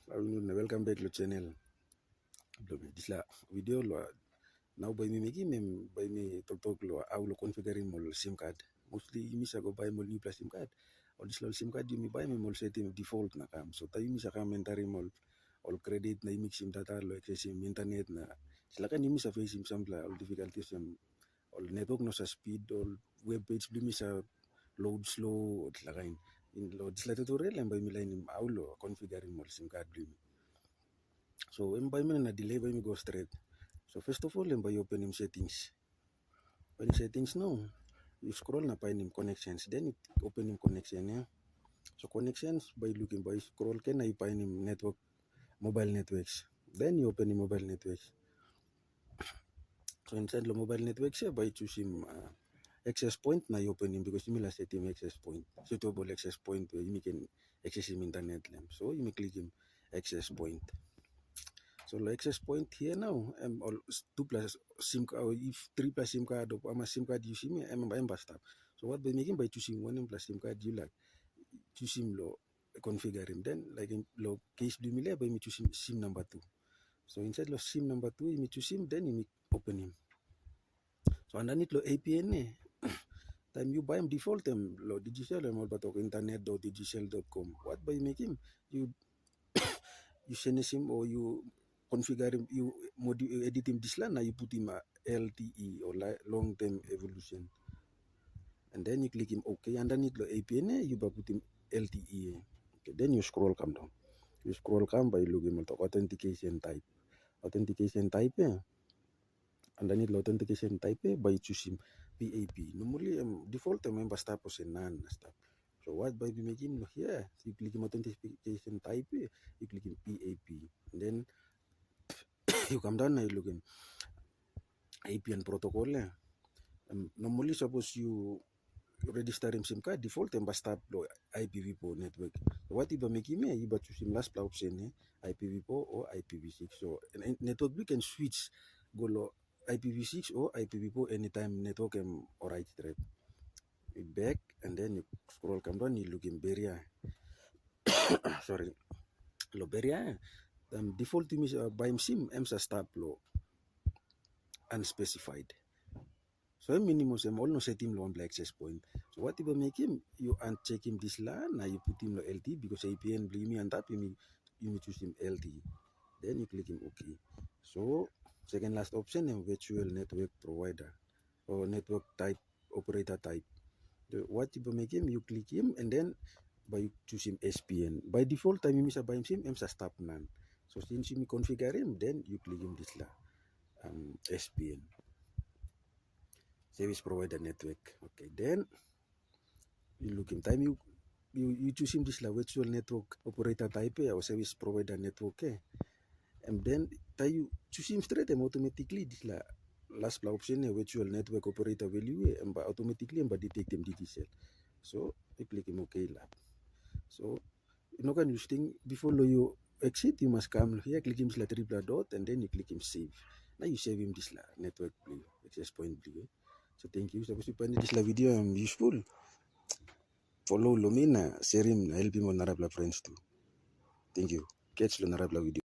Welcome back to the channel. This la video lo now by me by me talk lo how lo configuring mo SIM card. Mostly you miss go buy mo new plus SIM card. Or this SIM card you buy me mo setting default na kam. So tayo miss ka mentary mo all credit na imix SIM data lo access SIM internet na. Sila kan miss face SIM sample all difficulties all network no sa speed all web page bli miss load slow sila kan. In lo this la tutorial and by me line how lo configuring mo SIM card bli. So by me na delay by me go straight. So first of all, by open settings. By settings now, you scroll na pa in connections. Then you open in connection. Yeah? So connections by looking by scroll can na pa in network, mobile networks. Then you open in mobile networks. So inside the mobile networks, by choosing access point na you open in because you may set him access point, suitable access point where you can access him internet. So you may click him access point. So the access point here now, all 2 plus SIM card, if 3 plus SIM card or a SIM card you see me, I'm stop. So what by making by choosing 1 plus SIM card you like, choosing low configure him. Then like in low case blue by me choosing SIM number 2. So inside the SIM number 2, you choose him, then you open him. So underneath the APN, time you buy him default them lo digital but internet.digital.com. What by making you you send him or you configure him, you edit him this line, you put him LTE or long term evolution, and then you click him OK. Underneath the APN, you put him LTE. Okay, then you scroll come down. You scroll come by looking at authentication type. Authentication type, underneath the authentication type, by choosing PAP. Normally, default member stop or none stop. So what by making here, you click him authentication type, you click him PAP, and then you come down and you look in APN protocol. Normally, suppose you register him SIM card, default and start IPv4 network. So what you make him, you choose him last option, IPv4 or IPv6. So network we can switch go IPv6 or IPv4 anytime network alright straight. You back and then you scroll come down, you look in barrier. Sorry, lo barrier. Default is by SIM, stop low unspecified. So minimum all no set him one access point. So what you make him, you uncheck him this line, now you put him LT because APN blame and tap him, you choose him LT. Then you click him OK. So second last option virtual network provider or network type operator type. What you make him, you click him and then by choose him SPN. By default time you miss by him, stop none. So since you configure him, then you click him this line SPN. Service provider network. Okay, then you look in time you choose him this virtual network operator type or service provider network, and then you choose him straight and automatically this last option virtual network operator value and automatically detect him digital. So you click him OK lab. So you know can you thing before you exit you must come here, click him this triple dot and then you click him save. Now you save him this network blue access point blue. So thank you. Suppose you find this video useful, follow Lumina, share him, help him on Narabla friends too. Thank you. Catch the Narabla video.